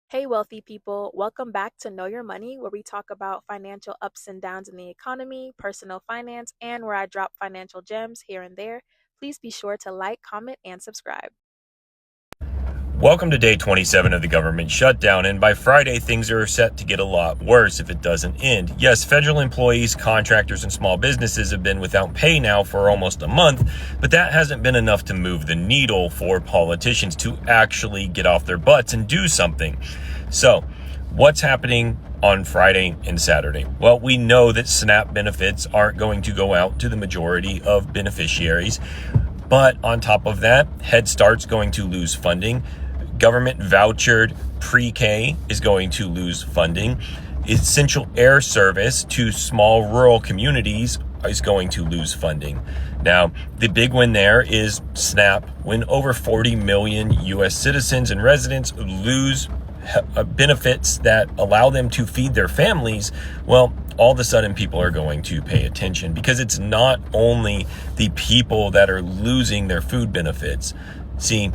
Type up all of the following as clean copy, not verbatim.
Hey, wealthy people, welcome back to Know Your Money, where we talk about financial ups and downs in the economy, personal finance, and where I drop financial gems here and there. Please be sure to like, comment, and subscribe. Welcome to day 27 of the government shutdown, and by Friday, things are set to get a lot worse if it doesn't end. Yes, federal employees, contractors, and small businesses have been without pay now for almost a month, but that hasn't been enough to move the needle for politicians to actually get off their butts and do something. So, what's happening on Friday and Saturday? Well, we know that SNAP benefits aren't going to go out to the majority of beneficiaries, but on top of that, Head Start's going to lose funding. Government vouchered pre-K is going to lose funding. Essential air service to small rural communities is going to lose funding. Now, the big win there is SNAP. When over 40 million U.S. citizens and residents lose benefits that allow them to feed their families, well, all of a sudden people are going to pay attention, because it's not only the people that are losing their food benefits. See,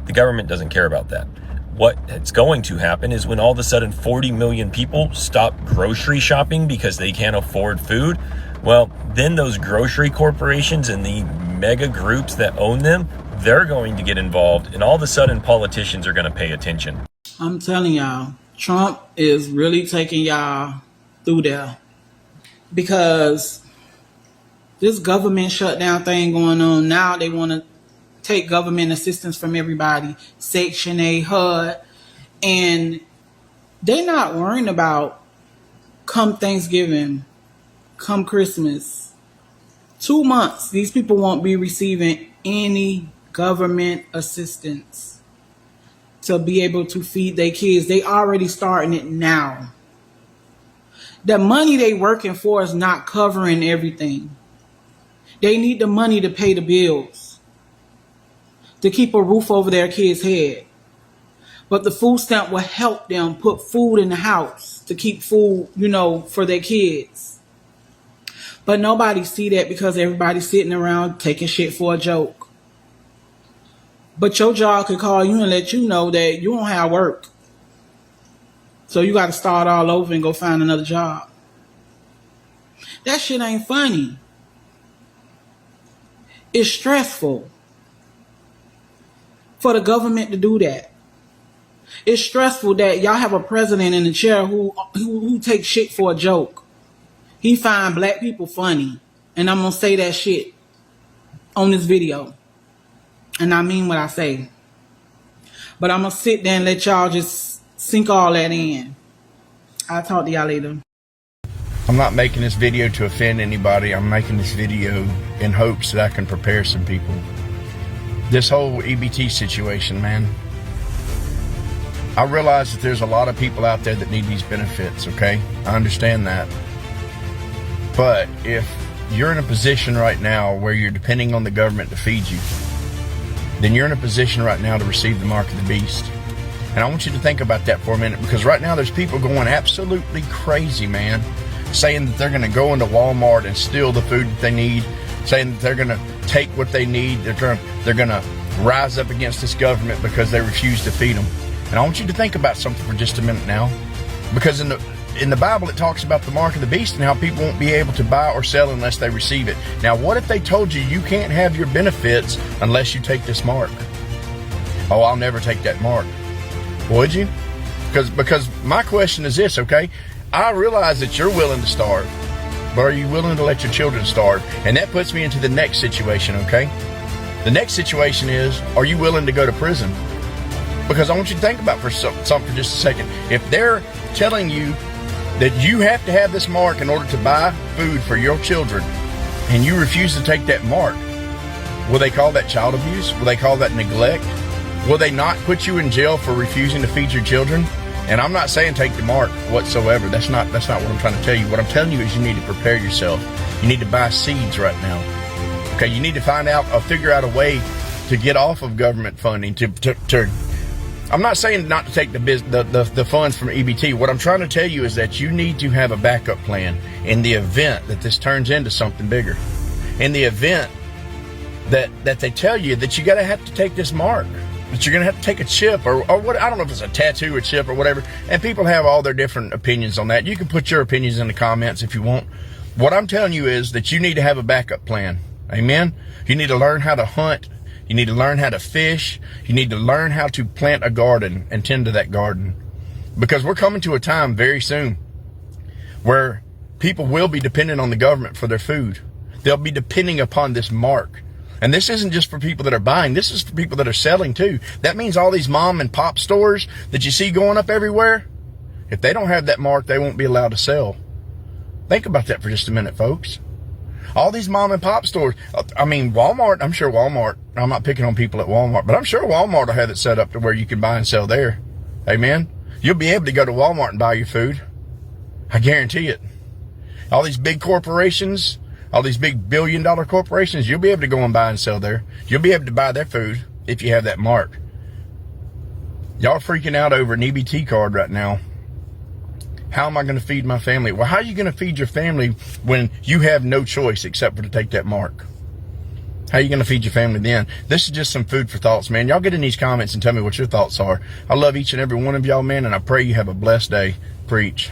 the government doesn't care about that. What's going to happen is when all of a sudden 40 million people stop grocery shopping because they can't afford food, well, then those grocery corporations and the mega groups that own them, they're going to get involved, and all of a sudden politicians are going to pay attention. I'm telling y'all, Trump is really taking y'all through there, because this government shutdown thing going on now, they want to take government assistance from everybody, Section 8, HUD, and they're not worrying about come Thanksgiving, come Christmas. 2 months, these people won't be receiving any government assistance to be able to feed their kids. They already starting it now. The money they working for is not covering everything. They need the money to pay the bills, to keep a roof over their kids' head. But the food stamp will help them put food in the house to keep food, for their kids. But nobody see that, because everybody's sitting around taking shit for a joke. But your job could call you and let you know that you don't have work. So you got to start all over and go find another job. That shit ain't funny. It's stressful for the government to do that. It's stressful that y'all have a president in the chair who takes shit for a joke. He find black people funny. And I'm going to say that shit on this video. And I mean what I say. But I'm going to sit there and let y'all just sink all that in. I'll talk to y'all later. I'm not making this video to offend anybody. I'm making this video in hopes that I can prepare some people. This whole EBT situation, man. I realize that there's a lot of people out there that need these benefits, okay? I understand that. But if you're in a position right now where you're depending on the government to feed you, then you're in a position right now to receive the mark of the beast. And I want you to think about that for a minute, because right now there's people going absolutely crazy, man, saying that they're going to go into Walmart and steal the food that they need, saying that they're going to take what they need, they're going to rise up against this government because they refuse to feed them. And I want you to think about something for just a minute now, because in the Bible it talks about the mark of the beast and how people won't be able to buy or sell unless they receive it. Now, what if they told you you can't have your benefits unless you take this mark? Oh, I'll never take that mark. Would you? Because my question is this, okay? I realize that you're willing to starve, but are you willing to let your children starve? And that puts me into the next situation, okay? The next situation is, are you willing to go to prison? Because I want you to think about something for just a second. If they're telling you that you have to have this mark in order to buy food for your children, and you refuse to take that mark, will they call that child abuse? Will they call that neglect? Will they not put you in jail for refusing to feed your children? And I'm not saying take the mark whatsoever. That's not what I'm trying to tell you. What I'm telling you is you need to prepare yourself. You need to buy seeds right now. Okay, you need to figure out a way to get off of government funding. I'm not saying not to take the funds from EBT. What I'm trying to tell you is that you need to have a backup plan in the event that this turns into something bigger. In the event that they tell you that you have to take this mark. But you're going to have to take a chip or what, I don't know if it's a tattoo or chip or whatever. And people have all their different opinions on that. You can put your opinions in the comments if you want. What I'm telling you is that you need to have a backup plan. Amen. You need to learn how to hunt. You need to learn how to fish. You need to learn how to plant a garden and tend to that garden. Because we're coming to a time very soon where people will be dependent on the government for their food. They'll be depending upon this mark. And this isn't just for people that are buying. This is for people that are selling too. That means all these mom and pop stores that you see going up everywhere, if they don't have that mark, they won't be allowed to sell. Think about that for just a minute, folks. All these mom and pop stores. I mean, Walmart, I'm sure Walmart, I'm not picking on people at Walmart, but I'm sure Walmart will have it set up to where you can buy and sell there. Amen. You'll be able to go to Walmart and buy your food. I guarantee it. All these big corporations, all these big billion-dollar corporations, you'll be able to go and buy and sell there. You'll be able to buy their food if you have that mark. Y'all freaking out over an EBT card right now. How am I going to feed my family? Well, how are you going to feed your family when you have no choice except for to take that mark? How are you going to feed your family then? This is just some food for thoughts, man. Y'all get in these comments and tell me what your thoughts are. I love each and every one of y'all, man, and I pray you have a blessed day. Preach.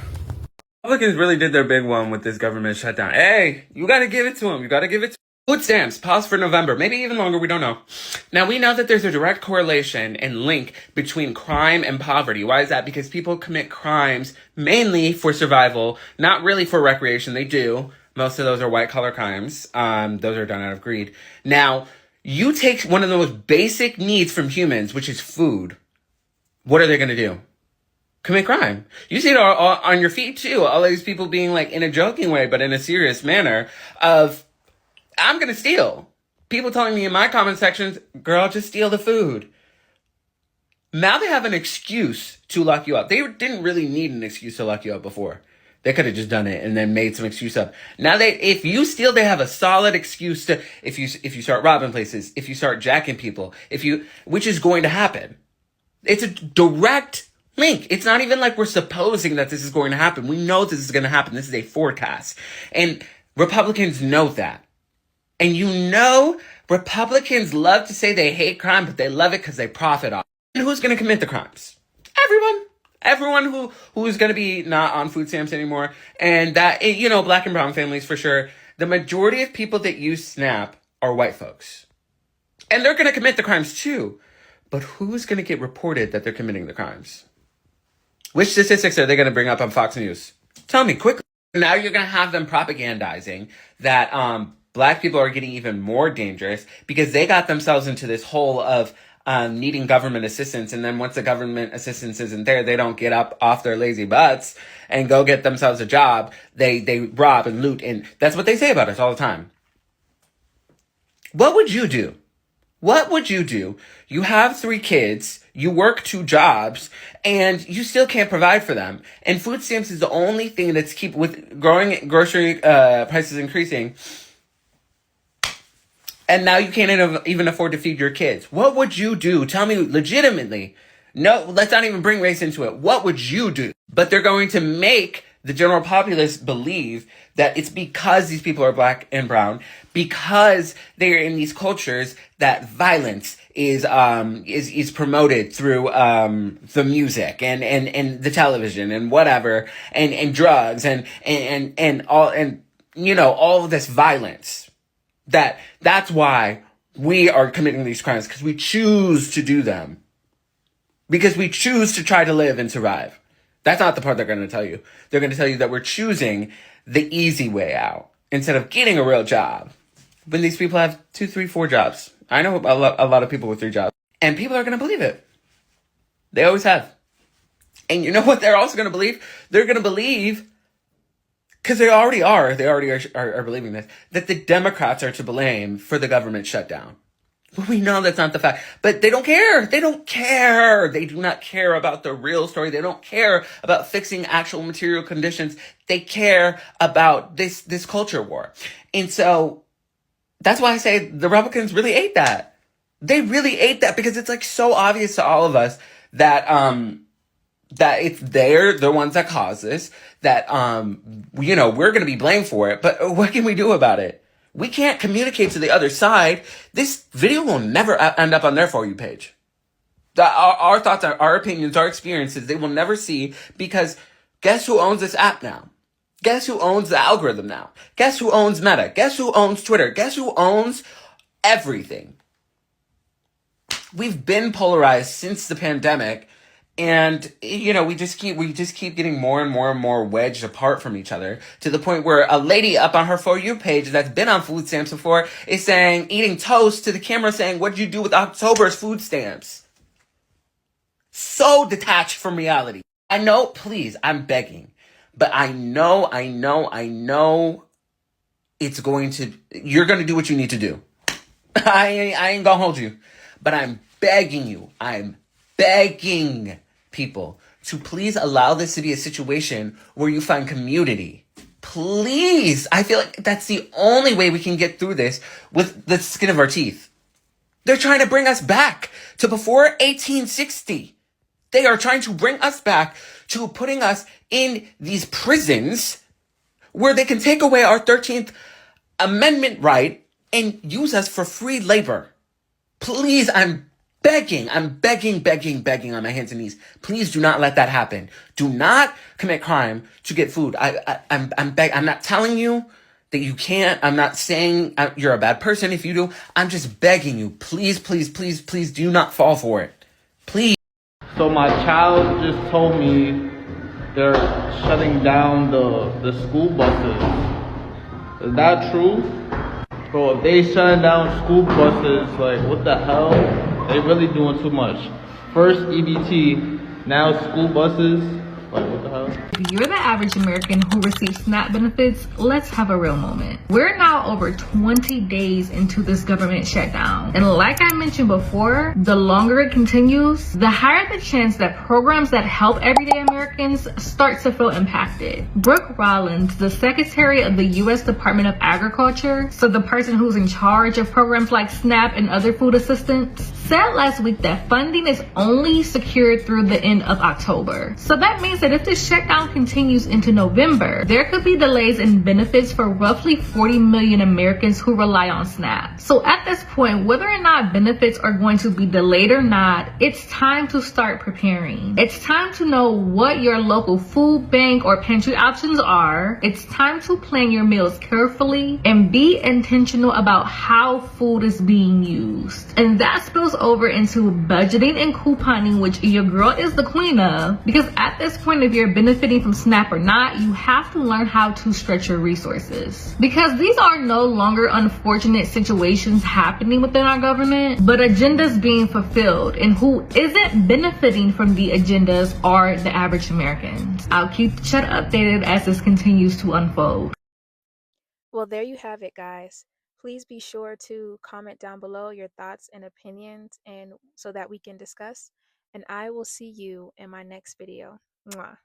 Republicans really did their big one with this government shutdown. Hey, you got to give it to them. You got to give it to food stamps. Pause for November. Maybe even longer. We don't know. Now, we know that there's a direct correlation and link between crime and poverty. Why is that? Because people commit crimes mainly for survival, not really for recreation. They do. Most of those are white-collar crimes. Those are done out of greed. Now, you take one of the most basic needs from humans, which is food. What are they going to do? Commit crime. You see it all on your feet too. All these people being like in a joking way, but in a serious manner of, I'm going to steal. People telling me in my comment sections, girl, just steal the food. Now they have an excuse to lock you up. They didn't really need an excuse to lock you up before. They could have just done it and then made some excuse up. Now if you steal, they have a solid excuse to, if you start robbing places, if you start jacking people, which is going to happen. It's a direct link. It's not even like we're supposing that this is going to happen. We know this is going to happen. This is a forecast. And Republicans know that. And Republicans love to say they hate crime, but they love it because they profit off it. And who's going to commit the crimes? Everyone who's going to be not on food stamps anymore. And that, black and brown families for sure. The majority of people that use SNAP are white folks. And they're going to commit the crimes too. But who's going to get reported that they're committing the crimes? Which statistics are they going to bring up on Fox News? Tell me quickly. Now you're going to have them propagandizing that black people are getting even more dangerous because they got themselves into this hole of needing government assistance. And then once the government assistance isn't there, they don't get up off their lazy butts and go get themselves a job. They rob and loot. And that's what they say about us all the time. What would you do? What would you do? You have 3 kids, you work 2 jobs, and you still can't provide for them. And food stamps is the only thing that's with growing grocery prices increasing. And now you can't even afford to feed your kids. What would you do? Tell me legitimately. No, let's not even bring race into it. What would you do? But they're going to make the general populace believe that it's because these people are black and brown, because they're in these cultures, that violence is promoted through the music and the television and whatever and drugs and all of this violence. That's why we are committing these crimes, because we choose to do them. Because we choose to try to live and survive. That's not the part they're going to tell you. They're going to tell you that we're choosing the easy way out instead of getting a real job. When these people have 2, 3, 4 jobs. I know a lot of people with 3 jobs. And people are going to believe it. They always have. And you know what they're also going to believe? They're going to believe, because they already are believing this, that the Democrats are to blame for the government shutdown. We know that's not the fact, but they don't care. They don't care. They do not care about the real story. They don't care about fixing actual material conditions. They care about this culture war. And so that's why I say the Republicans really ate that. They really ate that because it's like so obvious to all of us that, that it's they're the ones that cause this, that, we're going to be blamed for it, but what can we do about it? We can't communicate to the other side. This video will never end up on their For You page. Our thoughts, our opinions, our experiences, they will never see, because guess who owns this app now? Guess who owns the algorithm now? Guess who owns Meta? Guess who owns Twitter? Guess who owns everything? We've been polarized since the pandemic, and we just keep getting more and more and more wedged apart from each other, to the point where a lady up on her For You page that's been on food stamps before is saying, eating toast to the camera, saying, "What did you do with October's food stamps?" So detached from reality. I know, please, I'm begging, but I know you're going to do what you need to do. I ain't gonna hold you, but I'm begging you, I'm begging people to please allow this to be a situation where you find community. Please. I feel like that's the only way we can get through this with the skin of our teeth. They're trying to bring us back to before 1860. They are trying to bring us back to putting us in these prisons where they can take away our 13th Amendment right and use us for free labor. Please, I'm begging on my hands and knees. Please do not let that happen. Do not commit crime to get food. I'm not telling you that you can't. I'm not saying you're a bad person if you do. I'm just begging you. Please do not fall for it. Please. So my child just told me they're shutting down the school buses. Is that true? Bro, if they shutting down school buses, like, what the hell? They really doing too much. First EBT, now school buses. Like, what the hell? If you're the average American who receives SNAP benefits, let's have a real moment. We're now over 20 days into this government shutdown. And like I mentioned before, the longer it continues, the higher the chance that programs that help everyday Americans start to feel impacted. Brooke Rollins, the Secretary of the U.S. Department of Agriculture, so the person who's in charge of programs like SNAP and other food assistance, said last week that funding is only secured through the end of October. So that means that if this shutdown continues into November, there could be delays in benefits for roughly 40 million Americans who rely on SNAP. So at this point, whether or not benefits are going to be delayed or not, it's time to start preparing. It's time to know what your local food bank or pantry options are. It's time to plan your meals carefully and be intentional about how food is being used. And that spills over into budgeting and couponing, which your girl is the queen of, because at this point, if you're benefiting from SNAP or not, you have to learn how to stretch your resources, because these are no longer unfortunate situations happening within our government, but agendas being fulfilled, and who isn't benefiting from the agendas are the average Americans. I'll keep the chat updated as this continues to unfold. Well, there you have it, guys. Please be sure to comment down below your thoughts and opinions, and so that we can discuss. And I will see you in my next video. Mwah.